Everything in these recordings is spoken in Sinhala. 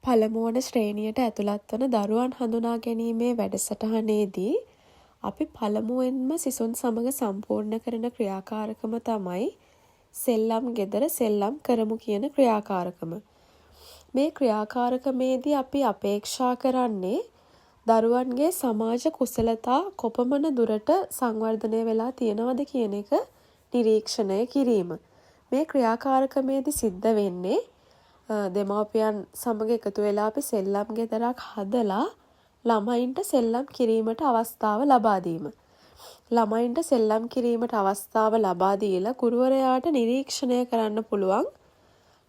පළමු වන ශ්‍රේණියට ඇතුළත් වන දරුවන් හඳුනා ගැනීමේ වැඩසටහනේදී අපි පළමුවෙන්ම සිසුන් සමග සම්පූර්ණ කරන ක්‍රියාකාරකම තමයි සෙල්ලම් ගෙදර සෙල්ලම් කරමු කියන ක්‍රියාකාරකම. මේ ක්‍රියාකාරකමේදී අපි අපේක්ෂා කරන්නේ දරුවන්ගේ සමාජ කුසලතා කොපමණ දුරට සංවර්ධනය වෙලා තියෙනවද කියන එක නිරීක්ෂණය කිරීම. මේ ක්‍රියාකාරකමේදී සිද්ධ වෙන්නේ දෙමාපියන් සමග එකතු වෙලා අපි සෙල්ලම් ගෙදරක් හදලා ළමයින්ට සෙල්ලම් කිරීමට අවස්ථාව ලබා දීම. ළමයින්ට සෙල්ලම් කිරීමට අවස්ථාව ලබා දීලා ගුරුවරයාට නිරීක්ෂණය කරන්න පුළුවන්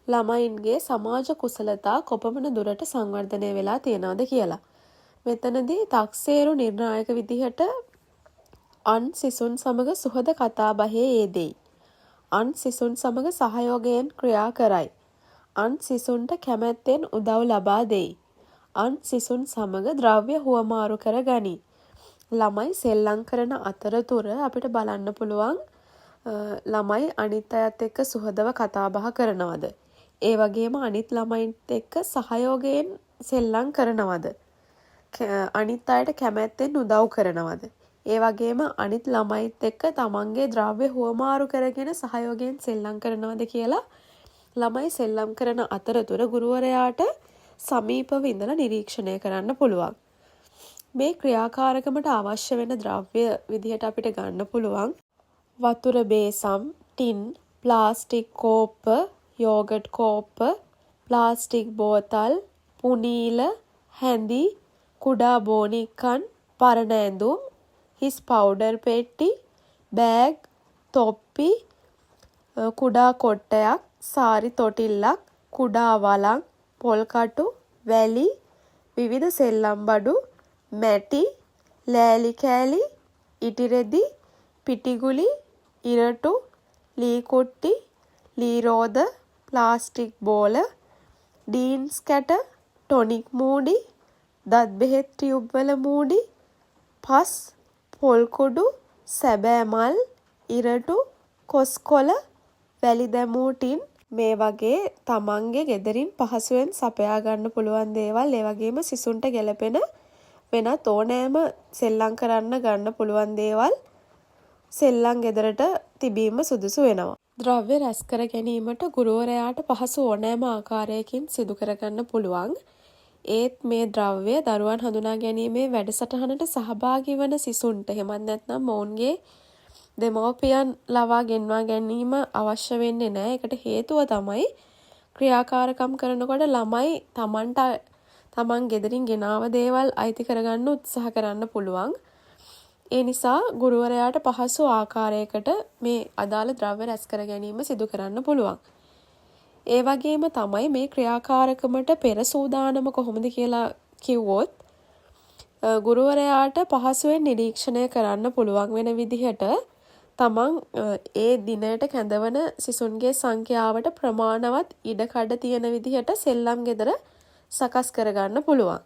ළමයින්ගේ සමාජ කුසලතා කොපමණ දුරට සංවර්ධනය වෙලා තියෙනවද කියලා. මෙතනදී තක්සේරු නිර්ණායක විදිහට අන් සිසුන් සමග සුහද කතාබහේ යෙදෙයි. අන් සිසුන් සමග සහයෝගයෙන් ක්‍රියා කරයි. අන් සිසුන්ට කැමැත්තෙන් උදව් ලබා දෙයි. අන් සිසුන් සමග ද්‍රව්‍ය හුවමාරු කර ගනී. ළමයි සෙල්ලම් කරන අතරතුර අපිට බලන්න පුළුවන් ළමයි අනිත් අයත් එක්ක සුහදව කතා බහ කරනවද? ඒ වගේම අනිත් ළමයින්ත් එක්ක සහයෝගයෙන් සෙල්ලම් කරනවද? අනිත් අයට කැමැත්තෙන් උදව් කරනවද? ඒ වගේම අනිත් ළමයිත් එක්ක තමන්ගේ ද්‍රව්‍ය හුවමාරු කරගෙන සහයෝගයෙන් සෙල්ලම් කරනවද කියලා ළමයි සෙල්ලම් කරන අතරතුර ගුරුවරයාට සමීපව ඉඳලා නිරීක්ෂණය කරන්න පුළුවන්. මේ ක්‍රියාකාරකමට අවශ්‍ය වෙන ද්‍රව්‍ය විදිහට අපිට ගන්න පුළුවන් වතුර බේසම්, ටින්, ප්ලාස්ටික් කෝප්ප, යෝගට් කෝප්ප, ප්ලාස්ටික් බෝතල්, පුනීල, හැඳි, කුඩා බෝනික්කන්, පරණ ඇඳුම්, හිස් පවුඩර් පෙට්ටි, බෑග්, තොප්පි, කුඩා කොට්ටයක්, සාරි තොටිල්ලක්, කුඩා වලං, පොල්කටු, වැලි, විවිධ සෙල්ලම් බඩු, මැටි, ලෑලි කෑලි, ඉටිරෙදි, පිටිගුලි, ඉරටු, ලී කුට්ටි, ලී රෝද, ප්ලාස්ටික් බෝල, ඩීන්ස් කැට, ටොනික් මූඩි, දත් බෙහෙත් ටියුබ් වල මූඩි, පස්, පොල් කුඩු, සැබෑ මල්, ඉරටු, කොස්කොල, වැලි දැමූ ටින් මේ වගේ තමන්ගේ ගෙදරින් පහසුවෙන් සපයා ගන්න පුළුවන් දේවල් ඒ වගේම සිසුන්ට ගැලපෙන වෙනත් ඕනෑම සෙල්ලම් කරන්න ගන්න පුළුවන් දේවල් සෙල්ලම් ගෙදරට තිබීම සුදුසු වෙනවා. ද්‍රව්‍ය රැස් කර ගැනීමට ගුරුවරයාට පහසු ඕනෑම ආකාරයකින් සිදු කරගන්න පුළුවන්. ඒත් මේ ද්‍රව්‍ය දරුවන් හඳුනා ගැනීමේ වැඩසටහනට සහභාගී වන සිසුන්ට එහෙමත් නැත්නම් මොවුන්ගේ දෙමව්පියන් ලවා ගෙන්වා ගැනීම අවශ්‍ය වෙන්නේ නැහැ. ඒකට හේතුව තමයි ක්‍රියාකාරකම් කරනකොට ළමයි තමන් ගෙදරින් ගෙනාව දේවල් අයිති කරගන්න උත්සාහ කරන්න පුළුවන්. ඒ නිසා ගුරුවරයාට පහසු ආකාරයකට මේ අදාළ ද්‍රව්‍ය රැස් කර ගැනීම සිදු කරන්න පුළුවන්. ඒ වගේම තමයි මේ ක්‍රියාකාරකමට පෙර සූදානම කොහොමද කියලා කිව්වොත් ගුරුවරයාට පහසුවෙන් නිරීක්ෂණය කරන්න පුළුවන් වෙන විදිහට තමන් ඒ දිනයට කැඳවන සිසුන්ගේ සංඛ්‍යාවට ප්‍රමාණවත් ඉඩකඩ තියෙන විදිහට සෙල්ලම් ගෙදර සකස් කරගන්න පුළුවන්.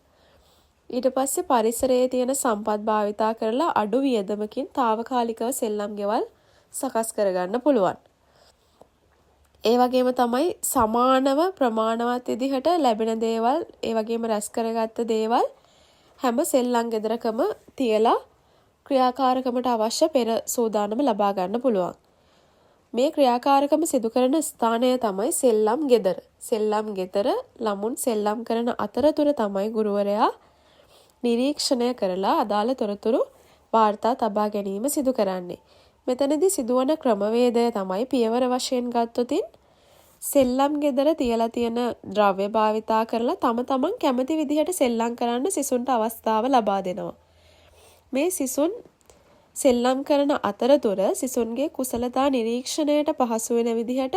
ඊට පස්සේ පරිසරයේ තියෙන සම්පත් භාවිතා කරලා අඩු වියදමකින් తాවකාලිකව සෙල්ලම් ගෙවල් සකස් කරගන්න පුළුවන්. ඒ වගේම තමයි සමානව ප්‍රමාණවත් විදිහට ලැබෙන දේවල් ඒ වගේම රැස් කරගත්ත දේවල් හැම සෙල්ලම් ගෙදරකම තියලා ක්‍රියාකාරකමට අවශ්‍ය පෙර සූදානම ලබා ගන්න පුළුවන්. මේ ක්‍රියාකාරකම සිදු කරන ස්ථානය තමයි සෙල්ලම් ගෙදර. සෙල්ලම් ගෙදර ළමුන් සෙල්ලම් කරන අතරතුර තමයි ගුරුවරයා නිරීක්ෂණය කරලා අදාළ තොරතුරු වාර්තා තබා ගැනීම සිදු කරන්නේ. මෙතනදී සිදුවන ක්‍රමවේදය තමයි පියවර වශයෙන් ගත්තොතින් සෙල්ලම් ගෙදර තියලා තියෙන ද්‍රව්‍ය භාවිතා කරලා තමන් කැමති විදිහට සෙල්ලම් කරන්න සිසුන්ට අවස්ථාව ලබා දෙනවා. මේ සිසුන් සෙල්ලම් කරන අතරතුර සිසුන්ගේ කුසලතා නිරීක්ෂණයට පහසු වෙන විදිහට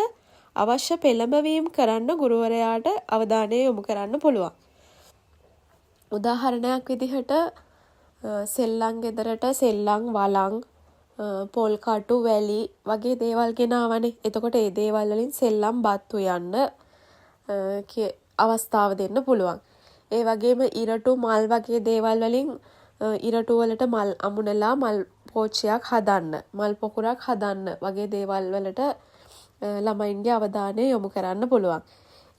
අවශ්‍ය පෙළඹවීම් කරන්න ගුරුවරයාට අවධානය යොමු කරන්න පුළුවන්. උදාහරණයක් විදිහට සෙල්ලම් ගෙදරට සෙල්ලම් වලං, පොල් කටු, වැලි වගේ දේවල් ගෙනාවනේ. එතකොට ඒ දේවල් වලින් සෙල්ලම් බත් උයන්න අවස්ථාව දෙන්න පුළුවන්. ඒ වගේම ඉරටු, මල් වගේ දේවල් වලින් ඉරටු වලට මල් අමුණලා මල් පෝච්චියක් හදන්න, මල් පොකුරක් හදන්න වගේ දේවල් වලට ළමයින්ගේ අවධානය යොමු කරන්න පුළුවන්.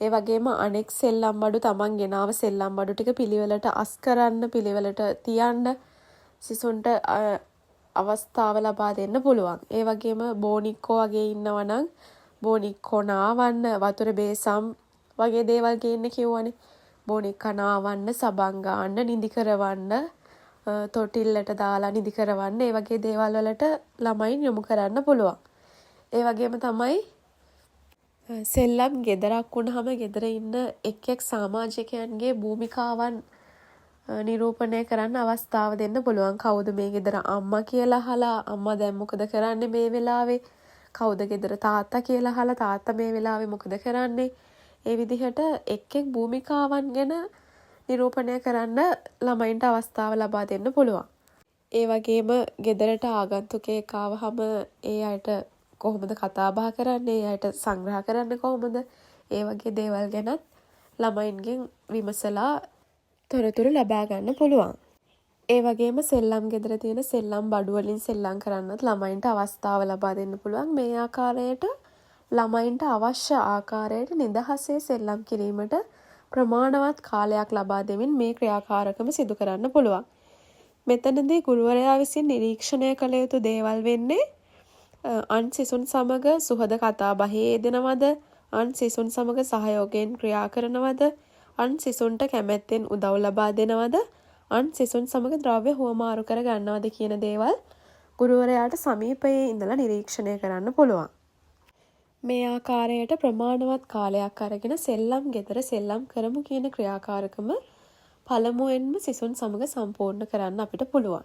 ඒ වගේම අනෙක් සෙල්ලම් බඩු තමන් ගෙනාව සෙල්ලම් බඩු ටික පිළිවෙලට අස් කරන්න පිළිවෙලට තියන්න සිසුන්ට අවස්ථාව ලබා දෙන්න පුළුවන්. ඒ වගේම බෝනික්කෝ වගේ ඉන්නවා නම් බෝනික්කෝ නාවන්න වතුර බේසම් වගේ දේවල් ගේන්න කිව්වනේ. බෝනික්කා නාවන්න, සබන් ගාන්න, නිදි කරවන්න, තොටිල්ලට දාලා නිදි කරවන්න, ඒ වගේ දේවල් වලට ළමයින් යොමු කරන්න පුළුවන්. ඒ වගේම තමයි සෙල්ලම් ගෙදරක් වුණාම ගෙදර ඉන්න එක් සමාජිකයන්ගේ භූමිකාවන් නිරූපණය කරන්න අවස්ථාව දෙන්න පුළුවන්. කවුද මේ ගෙදර අම්මා කියලා අහලා අම්මා දැන් මොකද කරන්නේ මේ වෙලාවේ? කවුද ගෙදර තාත්තා කියලා අහලා තාත්තා මේ වෙලාවේ මොකද කරන්නේ? ඒ විදිහට එක් භූමිකාවන් ගැන නිරූපණය කරන්න ළමයින්ට අවස්ථාව ලබා දෙන්න පුළුවන්. ඒ වගේම ගෙදරට ආගන්තුකයෙක් ආවහම ඒ අයට කොහොමද කතා බහ කරන්නේ? ඒ අයට සංග්‍රහ කරන්නේ කොහොමද? ඒ වගේ දේවල් ගැනත් ළමයින්ගෙන් විමසලා තොරතුරු ලබා ගන්න පුළුවන්. ඒ වගේම සෙල්ලම් ගෙදර තියෙන සෙල්ලම් බඩු වලින් සෙල්ලම් කරන්නත් ළමයින්ට අවස්ථාව ලබා දෙන්න පුළුවන්. මේ ආකාරයට ළමයින්ට අවශ්‍ය ආකාරයට නිදහසේ සෙල්ලම් කිරීමට ප්‍රමාණවත් කාලයක් ලබා දෙමින් මේ ක්‍රියාකාරකම සිදු කරන්න පුළුවන්. මෙතනදී ගුරුවරයා විසින් නිරීක්ෂණය කළ යුතු දේවල් වෙන්නේ අන් සිසුන් සමග සුහද කතා බහේ යෙදෙනවද? අන් සිසුන් සමග සහයෝගයෙන් ක්‍රියා කරනවද? අන් සිසුන්ට කැමැත්තෙන් උදව් ලබා දෙනවද? අන් සිසුන් සමග ද්‍රව්‍ය හුවමාරු කර ගන්නවද කියන දේවල් ගුරුවරයාට සමීපයේ ඉඳලා නිරීක්ෂණය කරන්න පුළුවන්. මේ ආකාරයට ප්‍රමාණවත් කාලයක් අරගෙන සෙල්ලම් ගෙදර සෙල්ලම් කරමු කියන ක්‍රියාකාරකම පළමුවෙන්ම සිසුන් සමග සම්පූර්ණ කරන්න අපිට පුළුවන්.